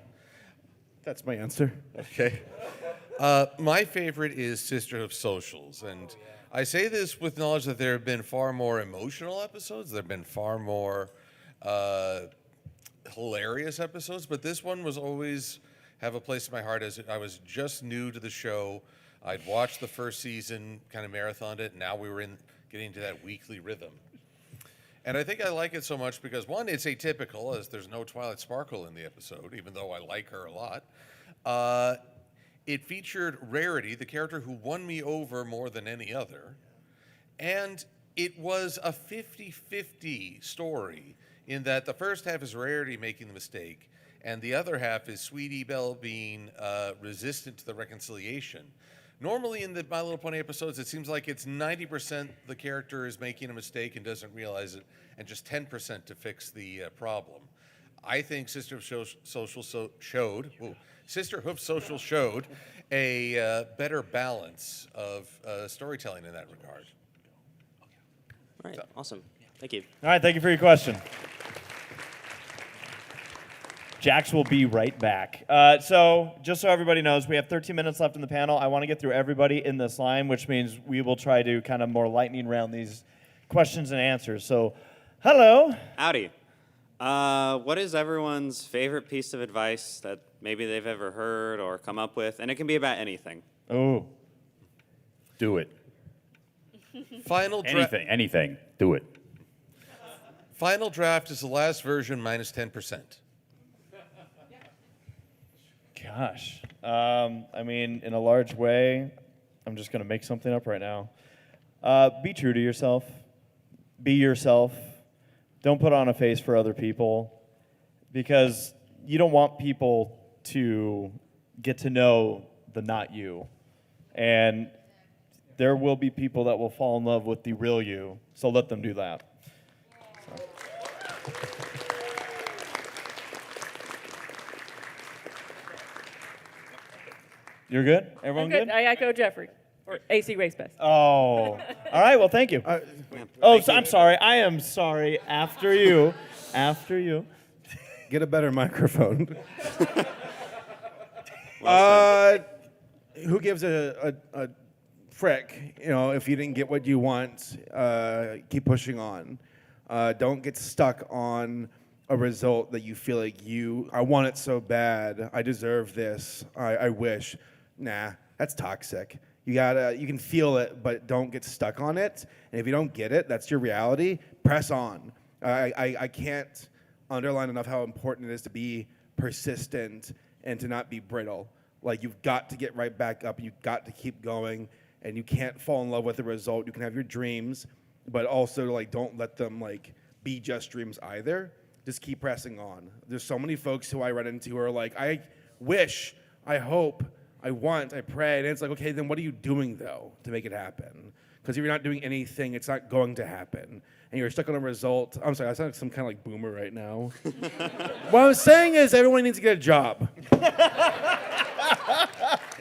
that's my answer.
Okay. My favorite is Sisterhood of Socials, and I say this with knowledge that there have been far more emotional episodes. There have been far more hilarious episodes, but this one was always have a place in my heart as I was just new to the show. I'd watched the first season, kind of marathoned it, and now we were getting into that weekly rhythm. And I think I like it so much because, one, it's atypical, as there's no Twilight Sparkle in the episode, even though I like her a lot. It featured Rarity, the character who won me over more than any other. And it was a 50-50 story in that the first half is Rarity making the mistake, and the other half is Sweetie Belle being resistant to the reconciliation. Normally in the My Little Pony episodes, it seems like it's 90% the character is making a mistake and doesn't realize it, and just 10% to fix the problem. I think Sisterhood Social showed a better balance of storytelling in that regard.
All right, awesome. Thank you.
All right, thank you for your question. Jax will be right back. So just so everybody knows, we have 13 minutes left in the panel. I want to get through everybody in this line, which means we will try to kind of more lightning round these questions and answers. So, hello.
Howdy. What is everyone's favorite piece of advice that maybe they've ever heard or come up with? And it can be about anything.
Oh.
Do it.
Final draft.
Anything. Do it.
Final draft is the last version minus 10%.
Gosh. I mean, in a large way, I'm just going to make something up right now. Be true to yourself. Be yourself. Don't put on a face for other people, because you don't want people to get to know the not you. And there will be people that will fall in love with the real you, so let them do that. You're good? Everyone good?
I echo Jeffrey, or ACRacebest.
Oh, all right. Well, thank you. I'm sorry. I am sorry. After you. After you.
Get a better microphone. Who gives a frick? You know, if you didn't get what you want, keep pushing on. Don't get stuck on a result that you feel like I want it so bad. I deserve this. I wish. Nah, that's toxic. You can feel it, but don't get stuck on it. And if you don't get it, that's your reality. Press on. I can't underline enough how important it is to be persistent and to not be brittle. Like, you've got to get right back up. You've got to keep going, and you can't fall in love with the result. You can have your dreams, but also like don't let them like be just dreams either. Just keep pressing on. There's so many folks who I run into who are like, I wish, I hope, I want, I pray. And it's like, okay, then what are you doing, though, to make it happen? Because if you're not doing anything, it's not going to happen. And you're stuck on a result. I'm sorry, I sound like some kind of like boomer right now. What I'm saying is everyone needs to get a job.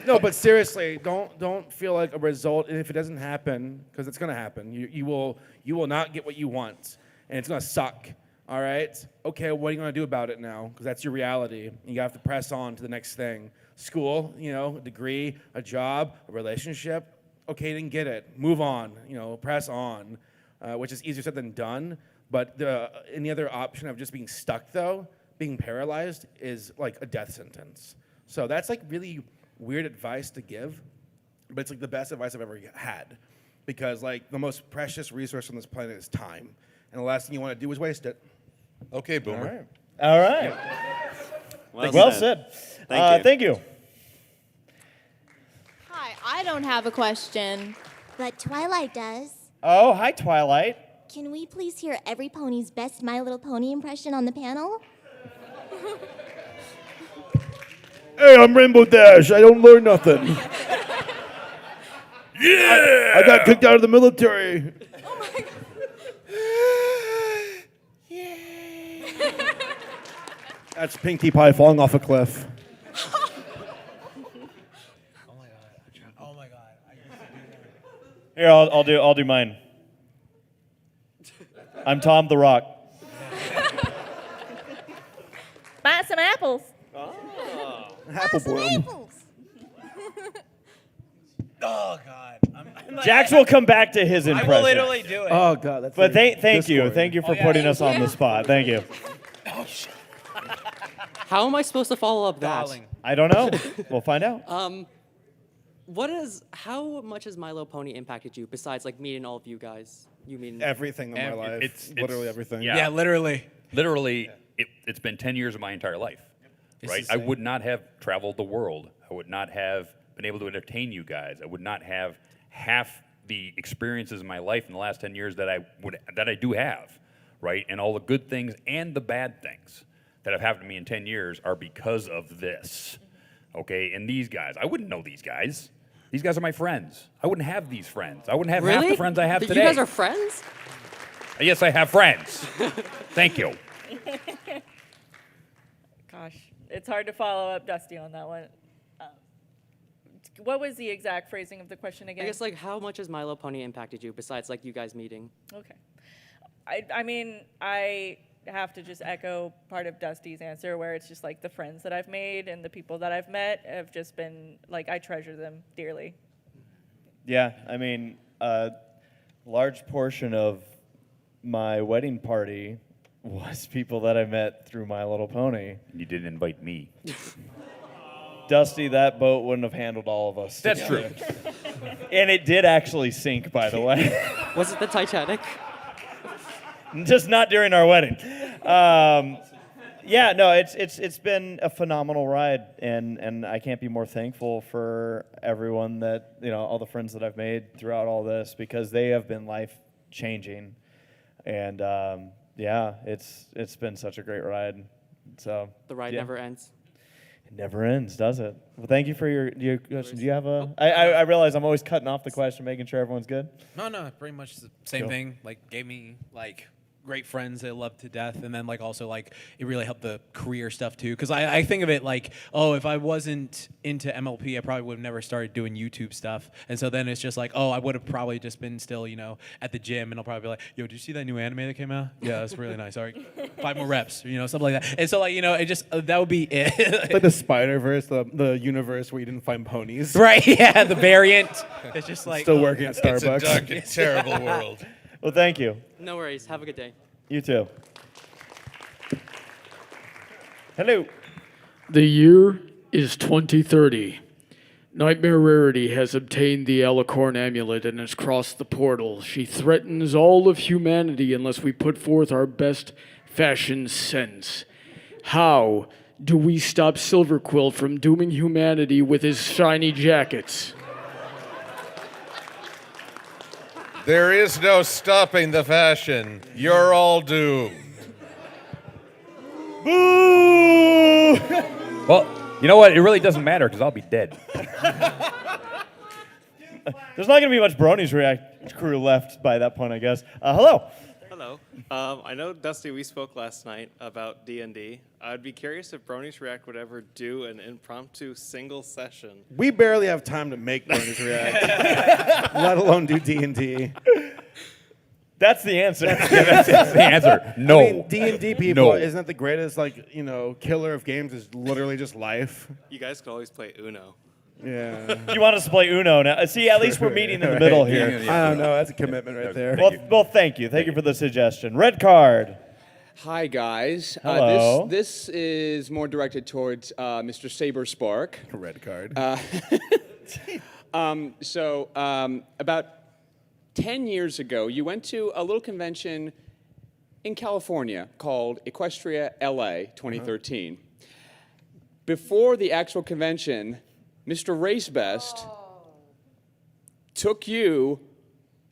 No, but seriously, don't feel like a result. And if it doesn't happen, because it's going to happen, you will not get what you want. And it's going to suck. All right? Okay, what are you going to do about it now? Because that's your reality. You have to press on to the next thing. School, a degree, a job, a relationship. Okay, didn't get it. Move on. Press on, which is easier said than done. But any other option of just being stuck, though, being paralyzed, is like a death sentence. So that's like really weird advice to give, but it's like the best advice I've ever had. Because like the most precious resource on this planet is time. And the last thing you want to do is waste it.
Okay, boomer.
All right. Well said. Thank you.
Hi, I don't have a question, but Twilight does.
Oh, hi, Twilight.
Can we please hear every pony's best My Little Pony impression on the panel?
Hey, I'm Rainbow Dash. I don't learn nothing. Yeah! I got kicked out of the military.
Oh my God.
That's Pink Tea Pie falling off a cliff.
Here, I'll do mine. I'm Tom the Rock.
Buy some apples.
Apple bloom.
Oh God!
Jax will come back to his impression.
I will literally do it.
Oh God, that's.
But thank you for putting us on the spot. Thank you.
How am I supposed to follow up that?
I don't know. We'll find out.
How much has My Little Pony impacted you besides like meeting all of you guys? You mean
everything in my life?
It's
literally everything.
Yeah,
literally.
Literally, it's been 10 years of my entire life. Right? I
insane.
would not have traveled the world. I would not have been able to entertain you guys. I would not have half the experiences in my life in the last 10 years that I do have, right? And all the good things and the bad things that have happened to me in 10 years are because of this, okay? And these guys, I wouldn't know these guys. These guys are my friends. I wouldn't have these friends. I wouldn't have half the friends I have today.
You guys are friends?
Yes, I have friends. Thank you.
Gosh, it's hard to follow up Dusty on that one. What was the exact phrasing of the question again?
I guess like how much has My Little Pony impacted you besides like you guys meeting?
Okay. I mean, I have to just echo part of Dusty's answer where it's just like the friends that I've made and the people that I've met have just been like, I treasure them dearly.
Yeah, I mean, a large portion of my wedding party was people that I met through My Little Pony.
You didn't invite me.
Dusty, that boat wouldn't have handled all of us.
That's
together.
true.
And it did actually sink, by the way.
Was it the Titanic?
Just not during our wedding. Yeah, no, it's been a phenomenal ride, and I can't be more thankful for everyone that, all the friends that I've made throughout all this, because they have been life-changing. And yeah, it's been such a great ride. So
The ride never ends.
It never ends, does it? Well, thank you for your question. Do you have a? I realize I'm always cutting off the question, making sure everyone's good.
No, pretty much the same
Cool.
thing. Like, gave me like great friends that I love to death, and then like also like it really helped the career stuff too. Because I think of it like, oh, if I wasn't into MLP, I probably would have never started doing YouTube stuff. And so then it's just like, oh, I would have probably just been still, at the gym, and I'll probably be like, yo, did you see that new anime that came out? Yeah, that's really nice. All right, 5 more reps, something like that. And so like, it just that would be it.
It's like the Spider-Verse, the universe where you didn't find ponies.
Right? Yeah, the variant. It's just like
still working at Starbucks.
It's a dark and terrible world.
Well, thank you.
No worries. Have a good day.
You too. Hello.
The year is 2030. Nightmare Rarity has obtained the Alicorn amulet and has crossed the portal. She threatens all of humanity unless we put forth our best fashion sense. How do we stop Silver Quill from dooming humanity with his shiny jackets?
There is no stopping the fashion. You're all doomed.
Boo!
Well, you know what? It really doesn't matter because I'll be dead.
There's not going to be much Bronies React crew left by that point, I guess. Hello.
Hello. I know, Dusty, we spoke last night about D&D. I'd be curious if Bronies React would ever do an impromptu single session.
We barely have time to make Bronies React, let alone do D&D.
That's the answer.
That's the answer. No.
I mean, D&D people,
No.
isn't that the greatest, killer of games is literally just life?
You guys could always play Uno.
Yeah.
You want us to play Uno now? See, at least we're meeting in the middle here.
I don't know. That's a commitment right there.
Well, thank you. Thank you for the suggestion. Red card.
Hi, guys.
Hello.
This is more directed towards Mr. Saberspark.
Red card.
About 10 years ago, you went to a little convention in California called Equestria LA 2013. Before the actual convention, Mr. ACRacebest took you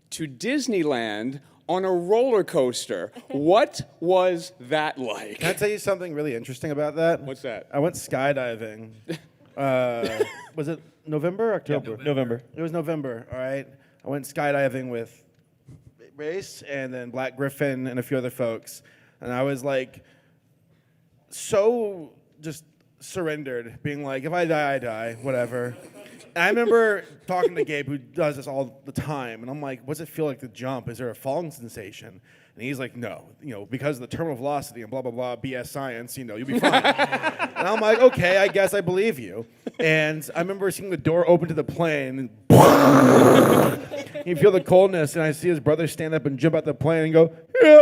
to Disneyland on a roller coaster. What was that like?
Can I tell you something really interesting about that?
What's that?
I went skydiving. Was it November or October?
Yeah, November.
It was November, all right? I went skydiving with Race and then Black Griffin and a few other folks. And I was like, so just surrendered, being like, if I die, I die, whatever. And I remember talking to Gabe, who does this all the time, and I'm like, what's it feel like to jump? Is there a falling sensation? And he's like, no, because of the terminal velocity and blah, blah, blah, BS science, you'll be fine. And I'm like, okay, I guess I believe you. And I remember seeing the door open to the plane, and you feel the coldness, and I see his brother stand up and jump out the plane and go, yeah.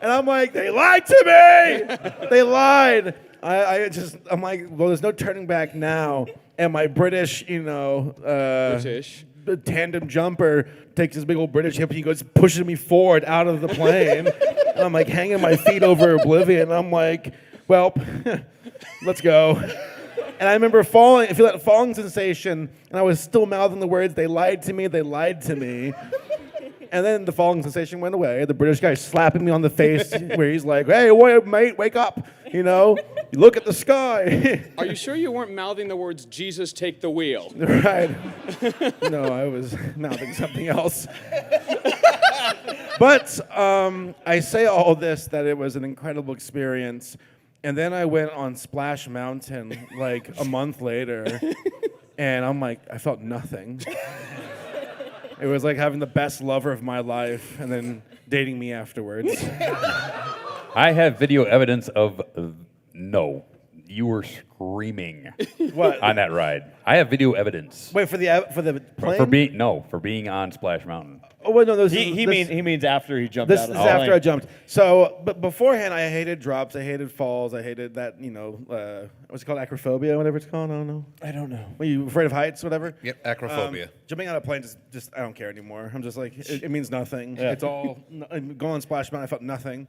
And I'm like, they lied to me! They lied. I'm like, well, there's no turning back now. And my British, tandem jumper takes his big old British hip and he goes, pushes me forward out of the plane. And I'm like hanging my feet over oblivion. I'm like, well, let's go. And I remember falling, I feel that falling sensation, and I was still mouthing the words, they lied to me, they lied to me. And then the falling sensation went away. The British guy slapping me on the face where he's like, hey, mate, wake up. You look at the sky.
Are you sure you weren't mouthing the words, Jesus, take the wheel?
Right. No, I was mouthing something else. But I say all this that it was an incredible experience. And then I went on Splash Mountain like a month later, and I'm like, I felt nothing. It was like having the best lover of my life and then dating me afterwards.
I have video evidence of no. You were screaming
What?
on that ride. I have video evidence.
Wait, for the plane?
For being on Splash Mountain.
Oh, wait, no,
He means after he jumped
This
out of
is
the plane.
after I jumped. So, but beforehand, I hated drops. I hated falls. I hated that, what's it called? Acrophobia, whatever it's called? I don't know.
I don't know.
Are you afraid of heights, whatever?
Yep, acrophobia.
Jumping out of planes, just I don't care anymore. I'm just like, it means nothing.
Yeah.
It's all, going on Splash Mountain, I felt nothing.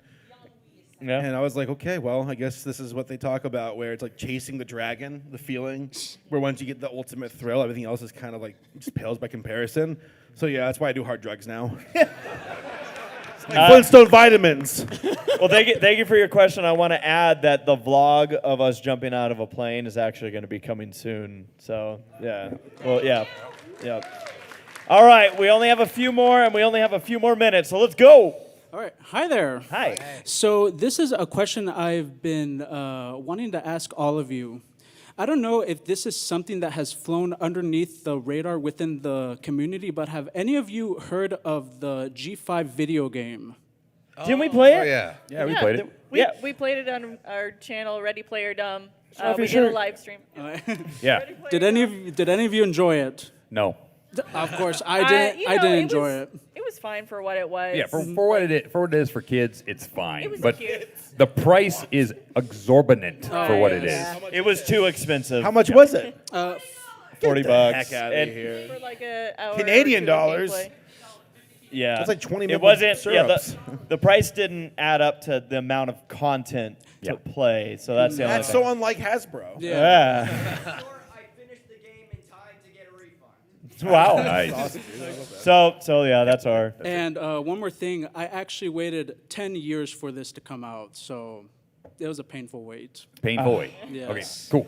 Yeah.
And I was like, okay, well, I guess this is what they talk about, where it's like chasing the dragon, the feeling, where once you get the ultimate thrill, everything else is kind of like just pales by comparison. So yeah, that's why I do hard drugs now. Like Flintstone vitamins.
Well, thank you for your question. I want to add that the vlog of us jumping out of a plane is actually going to be coming soon. So yeah, well, yeah. All right, we only have a few more, and we only have a few more minutes. So let's go.
All right. Hi there.
Hi.
So this is a question I've been wanting to ask all of you. I don't know if this is something that has flown underneath the radar within the community, but have any of you heard of the G5 video game?
Didn't we play it?
Oh, yeah.
Yeah, we played it.
We played it on our channel, Ready Player Dumb.
Off
We
your
did
shirt.
a live stream.
Yeah.
Did any of you enjoy it?
No.
Of course, I didn't. I didn't enjoy it.
It was fine for what it was.
Yeah, for what it is for kids, it's fine.
It was
but
cute.
the price is exorbitant for what it is.
It was too expensive.
How much was it?
$40.
Heck out of
And-
here.
For like an hour
Canadian
or two of
dollars.
gameplay.
Yeah,
That's like 20
It
maple
wasn't. Yeah,
syrups.
the price didn't add up to the amount of content to play. So that's the only
That's
thing.
so unlike Hasbro.
Yeah. Wow.
Nice.
So yeah, that's our.
And one more thing, I actually waited 10 years for this to come out, so it was a painful wait.
Painful wait.
Yes.
Okay, cool.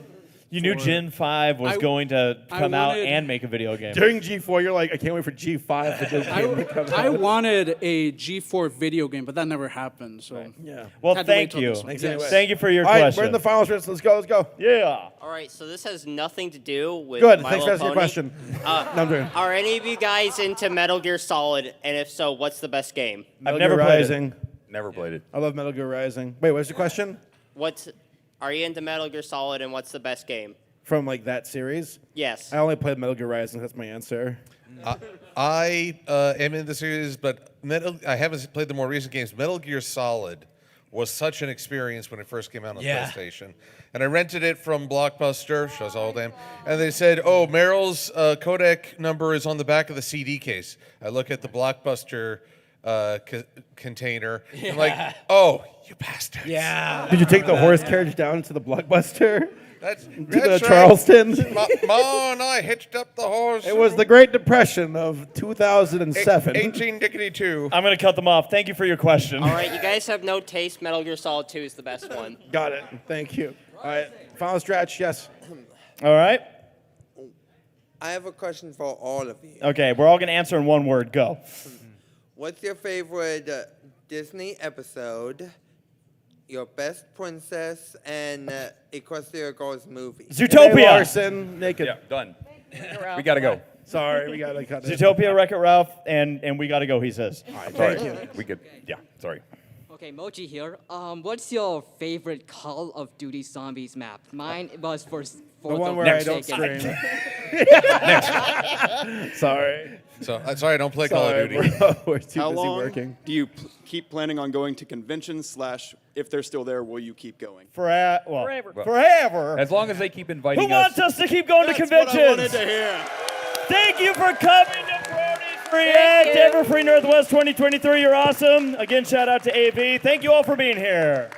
You knew Gen 5 was going to come out and make a video game.
During G4, you're like, I can't wait for G5 for this game to come
I
out.
wanted a G4 video game, but that never happened. So
Yeah.
Well,
had to wait
thank
till
you.
this one.
Yes.
Thank you for your
All right,
question.
we're in the finals. Let's go.
Yeah.
All right, so this has nothing to do with
Good.
My
Thanks for
Little
asking your
Pony.
question. No, I'm doing.
Are any of you guys into Metal Gear Solid? And if so, what's the best game?
Metal
never
Gear
played it.
Rising.
Never played it.
I love Metal Gear Rising. Wait, what's your question?
Are you into Metal Gear Solid, and what's the best game?
From like that series?
Yes.
I only played Metal Gear Rising. That's my answer.
I am in the series, but I haven't played the more recent games. Metal Gear Solid was such an experience when it first came out on PlayStation. And I rented it from Blockbuster, shows all them, and they said, oh, Meryl's codec number is on the back of the CD case. I look at the Blockbuster container, I'm like, oh, you bastards.
Yeah. Did you take the horse carriage down to the Blockbuster?
That's
to
right.
the Charleston?
Ma and I hitched up the horse.
It was the Great Depression of 2007.
18 dickety 2.
I'm going to cut them off. Thank you for your question.
All right, you guys have no taste. Metal Gear Solid 2 is the best one.
Got it. Thank you. All right. Final stretch, yes.
All right.
I have a question for all of you.
Okay, we're all going to answer in one word. Go.
What's your favorite Disney episode? Your best princess and Equestria Girls movie.
Zootopia.
Larson, naked.
Yeah, done. We got to go.
Sorry, we got to cut it.
Zootopia, Wreck-It Ralph, and we got to go, he says.
All right,
Sorry.
thank you.
We could. Yeah. Sorry.
Okay, Mochi here. What's your favorite Call of Duty Zombies map? Mine was for
The one where I don't scream. Sorry.
So I'm sorry, I don't play Call of Duty.
Bro, we're too
How
busy
long
working.
do you keep planning on going to conventions / if they're still there, will you keep going?
Forever.
Forever.
As long as they keep inviting
Who
us.
wants us to keep going to
That's
conventions?
what I wanted to hear.
Thank you for coming to Bronies React, Everfree Northwest 2023. You're awesome. Again, shout out to AV. Thank you all for being here.